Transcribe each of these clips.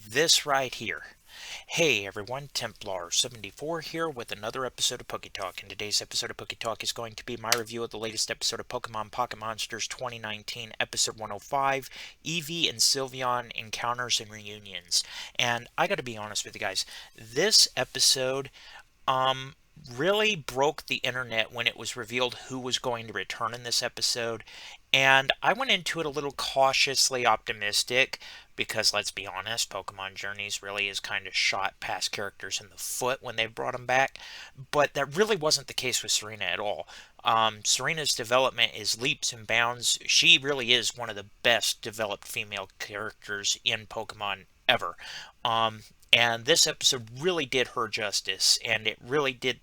This right here. Hey everyone, Templar74 here with another episode of PokeTalk. And today's episode of PokeTalk is going to be my review of the latest episode of Pokemon Pocket Monsters 2019, episode 105, Eevee and Sylveon Encounters and Reunions. And I gotta be honest with you guys, this episode, really broke the internet when it was revealed who was going to return in this episode. And I went into it a little cautiously optimistic because, let's be honest, Pokemon Journeys really is kind of shot past characters in the foot when they brought them back. But that really wasn't the case with Serena at all. Serena's development is leaps and bounds. She really is one of the best developed female characters in Pokemon ever. And this episode really did her justice, and it really did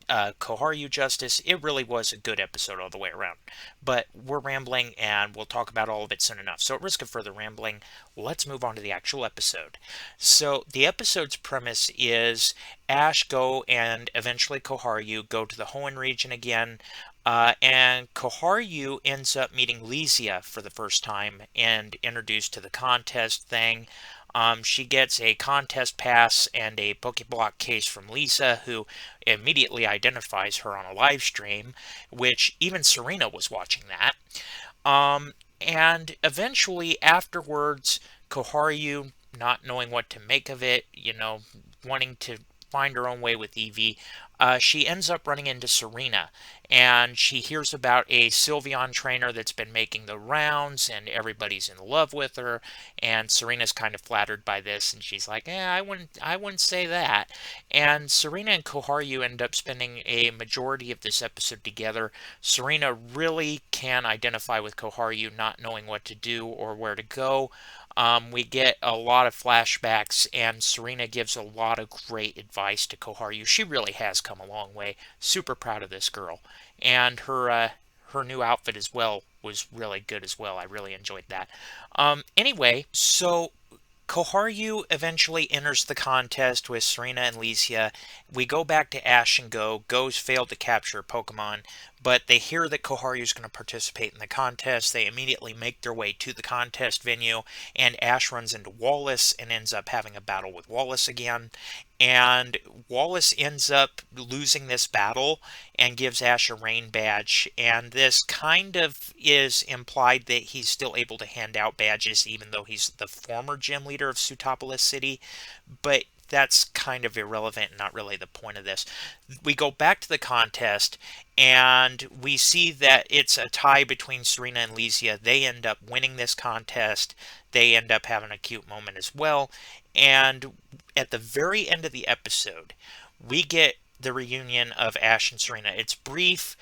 Koharyu justice. It really was a good episode all the way around. But we're rambling, and we'll talk about all of it soon enough. So at risk of further rambling, let's move on to the actual episode. So the episode's premise is Ash and eventually Koharyu go to the Hoenn region again. And Koharyu ends up meeting Lesia for the first time and introduced to the contest thing. She gets a contest pass and a Pokeblock case from Lisa, who immediately identifies her on a live stream, which even Serena was watching that. And eventually, afterwards, Koharyu, not knowing what to make of it, wanting to find her own way with Eevee, she ends up running into Serena, and she hears about a Sylveon trainer that's been making the rounds, and everybody's in love with her, and Serena's kind of flattered by this, and she's like, I wouldn't say that. And Serena and Koharyu end up spending a majority of this episode together. Serena really can identify with Koharyu not knowing what to do or where to go. We get a lot of flashbacks, and Serena gives a lot of great advice to Koharyu. She really has come a long way. Super proud of this girl. And her new outfit as well was really good as well. I really enjoyed that. Anyway, so Koharyu eventually enters the contest with Serena and Lesia. We go back to Ash and Go. Go's failed to capture Pokemon, but they hear that Koharyu is going to participate in the contest. They immediately make their way to the contest venue, and Ash runs into Wallace and ends up having a battle with Wallace again. And Wallace ends up losing this battle and gives Ash a rain badge. And this kind of is implied that he's still able to hand out badges even though he's the former gym leader of Sootopolis City. But that's kind of irrelevant and not really the point of this. We go back to the contest, and we see that it's a tie between Serena and Lesia. They end up winning this contest. They end up having a cute moment as well. And at the very end of the episode, we get the reunion of Ash and Serena. It's brief.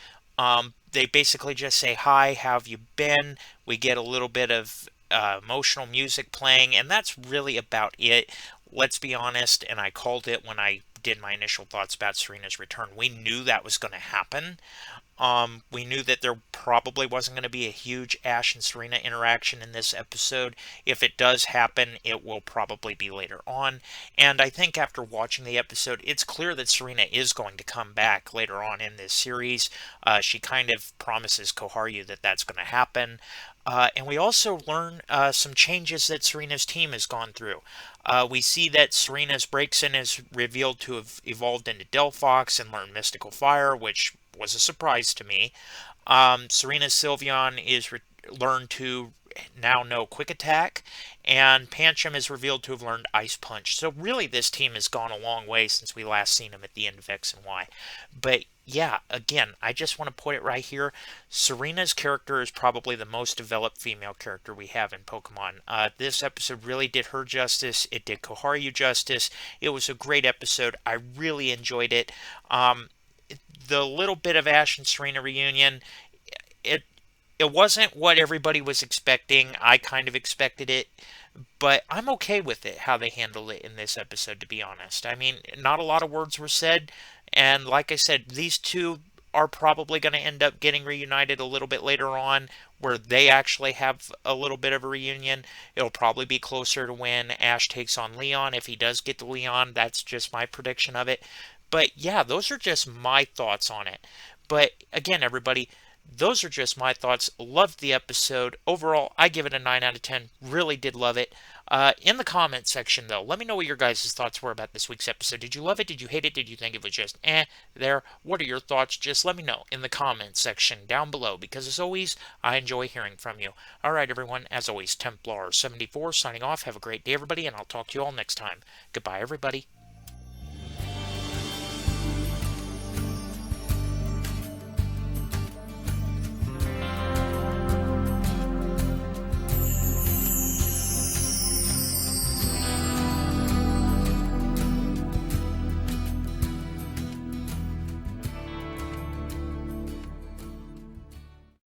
They basically just say, hi, how have you been? We get a little bit of emotional music playing, and that's really about it. Let's be honest, and I called it when I did my initial thoughts about Serena's return. We knew that was going to happen. We knew that there probably wasn't going to be a huge Ash and Serena interaction in this episode. If it does happen, it will probably be later on. And I think after watching the episode, it's clear that Serena is going to come back later on in this series. She kind of promises Koharyu that that's going to happen. And we also learn some changes that Serena's team has gone through. We see that Serena's Braixen is revealed to have evolved into Delphox and learned Mystical Fire, which was a surprise to me. Serena's Sylveon is learned to now know Quick Attack, and Pancham is revealed to have learned Ice Punch. So really this team has gone a long way since we last seen him at the end of X and Y. But yeah, again, I just want to put it right here. Serena's character is probably the most developed female character we have in Pokemon. This episode really did her justice. It did Koharyu justice. It was a great episode. I really enjoyed it. The little bit of Ash and Serena reunion, it It wasn't what everybody was expecting. I kind of expected it, but I'm okay with it, how they handled it in this episode, to be honest. I mean, not a lot of words were said, and like I said, these two are probably going to end up getting reunited a little bit later on, where they actually have a little bit of a reunion. It'll probably be closer to when Ash takes on Leon, if he does get to Leon. That's just my prediction of it. But yeah, those are just my thoughts on it. But again, everybody, those are just my thoughts. Loved the episode. Overall, I give it a 9 out of 10. Really did love it. In the comment section, though, let me know what your guys' thoughts were about this week's episode. Did you love it? Did you hate it? Did you think it was just there? What are your thoughts? Just let me know in the comment section down below, because as always, I enjoy hearing from you. All right, everyone, as always, Templar74 signing off. Have a great day, everybody, and I'll talk to you all next time. Goodbye, everybody.